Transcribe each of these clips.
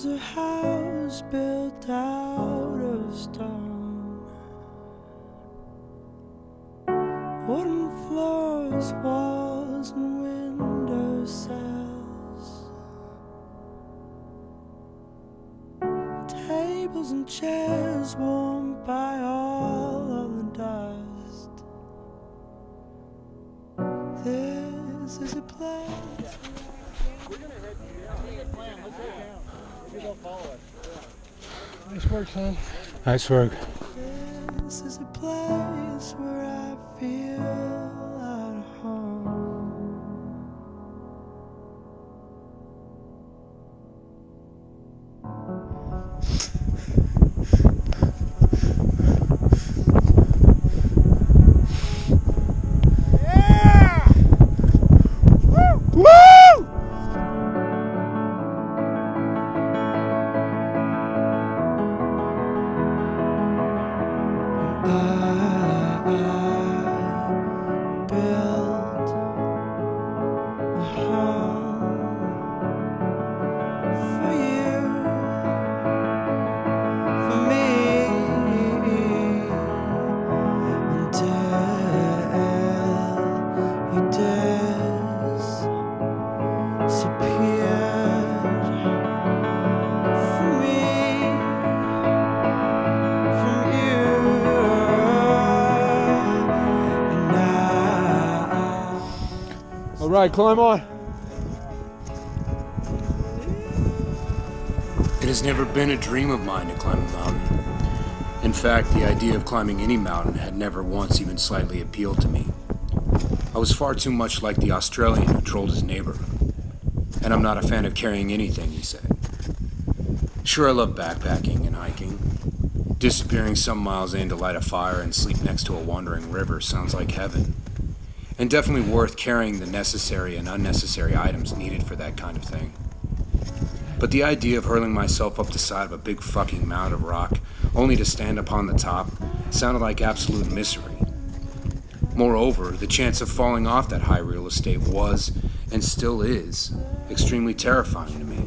was a house built out of stone, wooden floors, walls, and window sills, tables and chairs warmed by all of the dust. This is a place. We're gonna head down. Let's head down. Maybe they'll follow us. Yeah. Nice work, son. Nice work. This is a place where I feel at home. Yeah! Woo! Woo! I built a home for you, for me, until you disappeared from me, from you, and now. All right, climb on. It has never been a dream of mine to climb a mountain. In fact, the idea of climbing any mountain had never once even slightly appealed to me. I was far too much like the Australian who trolled his neighbor. And I'm not a fan of carrying anything, he said. Sure, I love backpacking and hiking. Disappearing some miles in to light a fire and sleep next to a wandering river sounds like heaven. And definitely worth carrying the necessary and unnecessary items needed for that kind of thing. But the idea of hurling myself up the side of a big fucking mound of rock, only to stand upon the top, sounded like absolute misery. Moreover, the chance of falling off that high real estate was, and still is, extremely terrifying to me.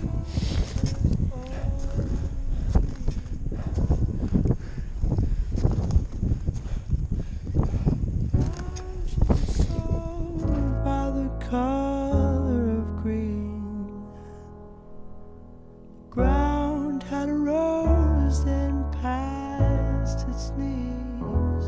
By the color of green, the ground had rose and past its knees.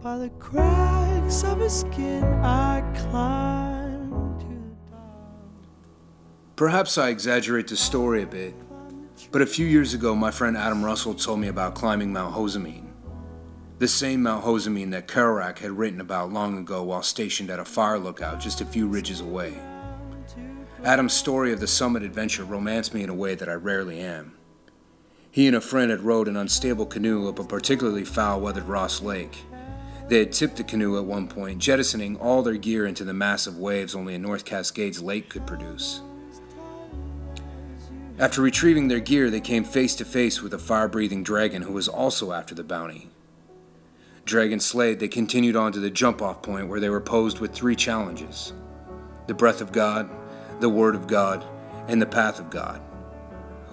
By the cracks of his skin, I climbed to the top. Perhaps I exaggerate the story a bit, but a few years ago my friend Adam Russell told me about climbing Mount Hosamine. The same Mount Hosamine that Kerouac had written about long ago while stationed at a fire lookout just a few ridges away. Adam's story of the summit adventure romanced me in a way that I rarely am. He and a friend had rowed an unstable canoe up a particularly foul-weathered Ross Lake. They had tipped the canoe at one point, jettisoning all their gear into the massive waves only a North Cascades lake could produce. After retrieving their gear, they came face to face with a fire-breathing dragon who was also after the bounty. Dragon slayed, they continued on to the jump-off point where they were posed with 3 challenges: the breath of God, the word of God, and the path of God.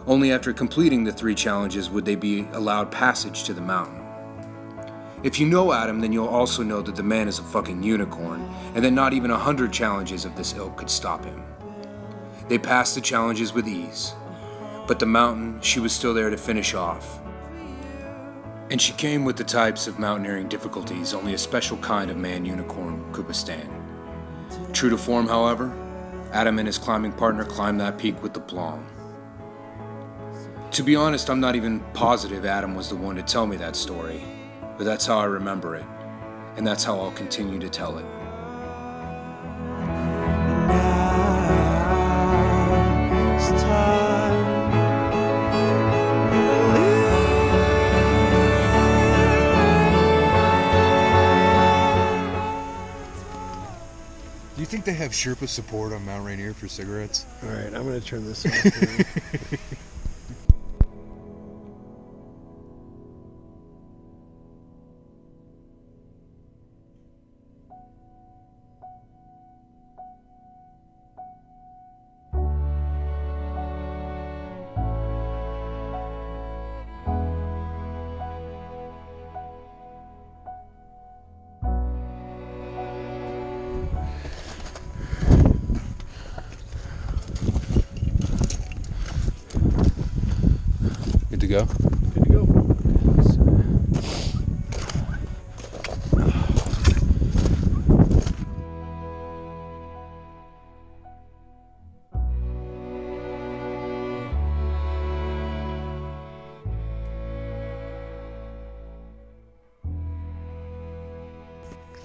Only after completing the 3 challenges would they be allowed passage to the mountain. If you know Adam, then you'll also know that the man is a fucking unicorn, and that not even 100 challenges of this ilk could stop him. They passed the challenges with ease, but the mountain, she was still there to finish off. And she came with the types of mountaineering difficulties only a special kind of man-unicorn could withstand. True to form, however, Adam and his climbing partner climbed that peak with aplomb. To be honest, I'm not even positive Adam was the one to tell me that story, but that's how I remember it, and that's how I'll continue to tell it. Now it's time. Do you think they have Sherpa support on Mount Rainier for cigarettes? All right, I'm going to turn this off. to go? Good to go.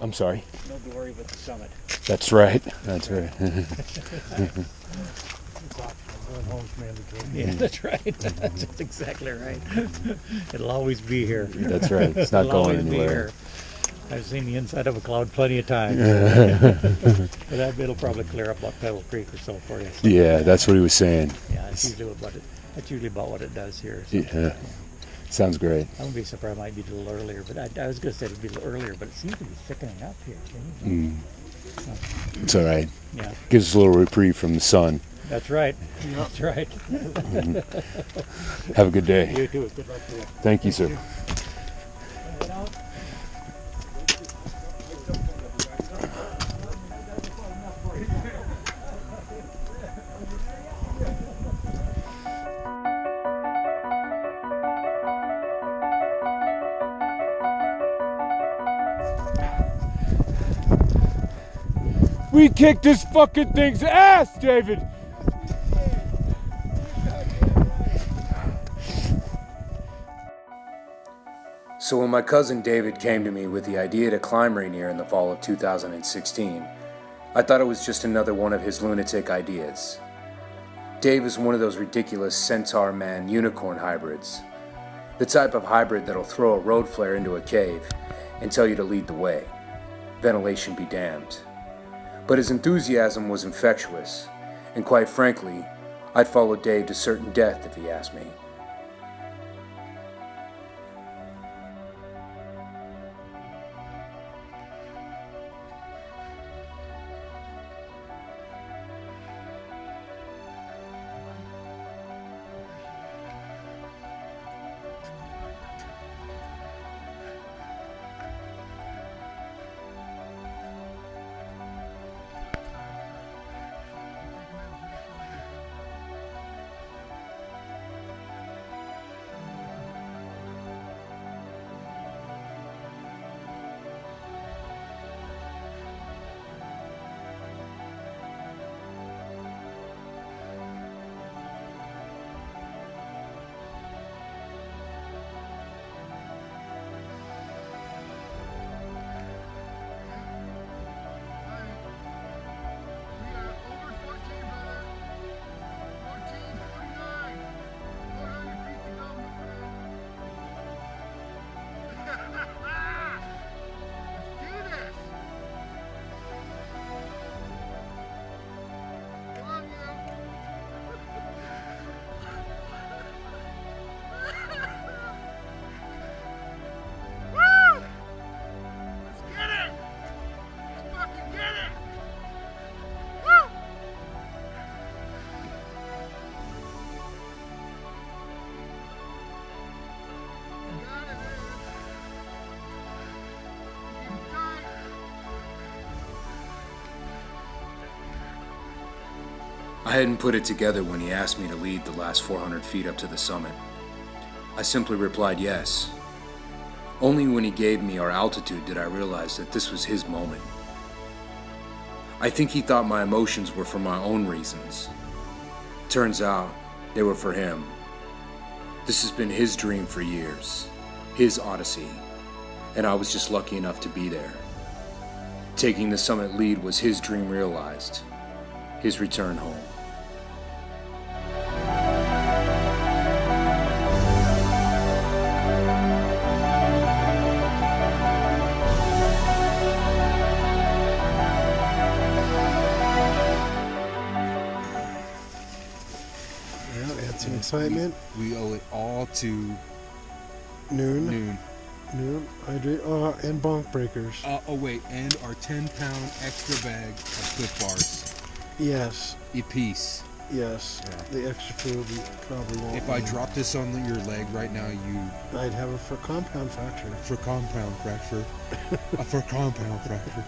I'm sorry. No glory but the summit. That's right. That's right. Going home's mandatory. Yeah, that's right. That's exactly right. It'll always be here. That's right. It's not It'll going always be anywhere. here. I've seen the inside of a cloud plenty of times. But it'll probably clear up about Pebble Creek or so for you. So, Yeah, that's what he was saying. yeah, that's usually about what it does here. So, Yeah. Sounds great. I wouldn't be surprised. It might be a little earlier, but I was going to say it'd be a little earlier, but it seems to be thickening up here. It's all right. Yeah, Gives us a little reprieve from the sun. that's right. That's right. Have a good day. You too. Good luck to you. Thank you, sir. We kicked this fucking thing's ass, David! So when my cousin David came to me with the idea to climb Rainier in the fall of 2016, I thought it was just another one of his lunatic ideas. Dave is one of those ridiculous centaur man unicorn hybrids. The type of hybrid that'll throw a road flare into a cave and tell you to lead the way. Ventilation be damned. But his enthusiasm was infectious, and quite frankly, I'd follow Dave to certain death if he asked me. I hadn't put it together when he asked me to lead the last 400 feet up to the summit. I simply replied yes. Only when he gave me our altitude did I realize that this was his moment. I think he thought my emotions were for my own reasons. Turns out, they were for him. This has been his dream for years, his odyssey, and I was just lucky enough to be there. Taking the summit lead was his dream realized, his return home. Some excitement. We owe it all to Noon. Hydrate. And bonk breakers. Oh wait, and our 10-pound extra bag of Cliff Bars. Yes. A piece. Yes. Yeah. The extra food we probably won't. If I need. drop this on your leg right now, I'd have it for compound fracture. for compound fracture. For compound fracture.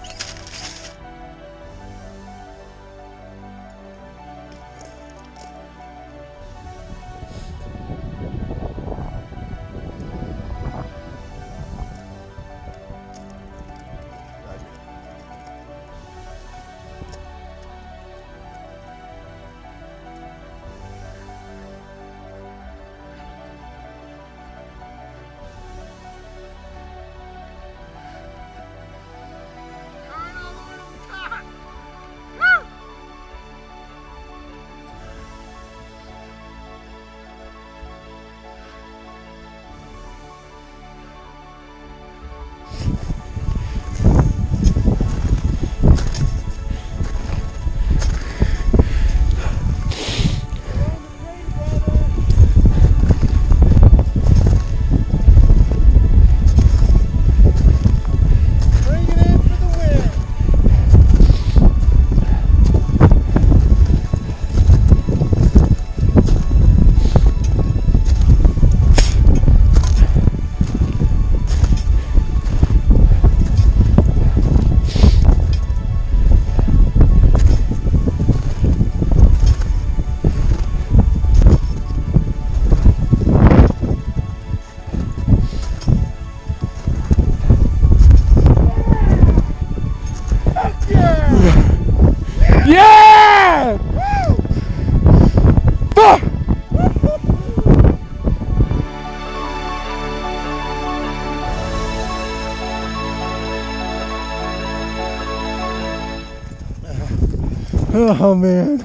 Oh man.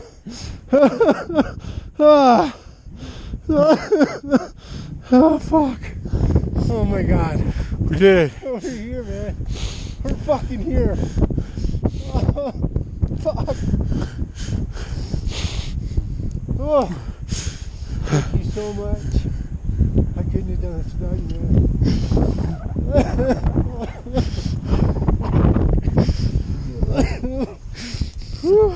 Ah. Oh fuck. Oh my god. We did. We're here, man. We're fucking here. Oh, fuck. Oh. Thank you so much. I couldn't have done this without you, man. Whew.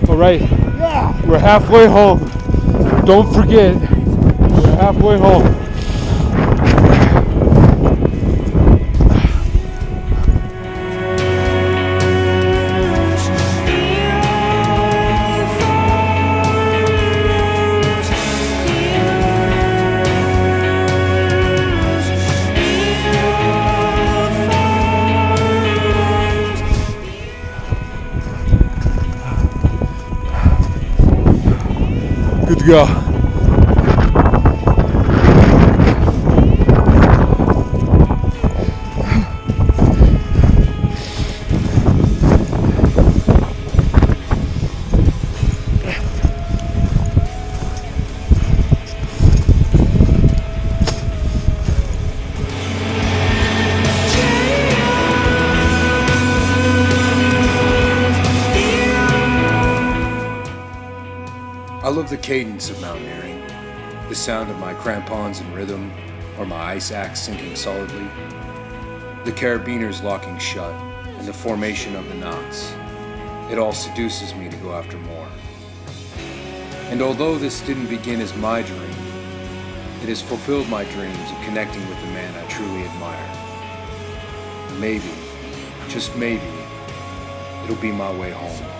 All right, we're halfway home. Don't forget, we're halfway home. Good to go. I love the cadence of mountaineering, the sound of my crampons in rhythm, or my ice axe sinking solidly, the carabiners locking shut, and the formation of the knots. It all seduces me to go after more. And although this didn't begin as my dream, it has fulfilled my dreams of connecting with the man I truly admire. Maybe, just maybe, it'll be my way home.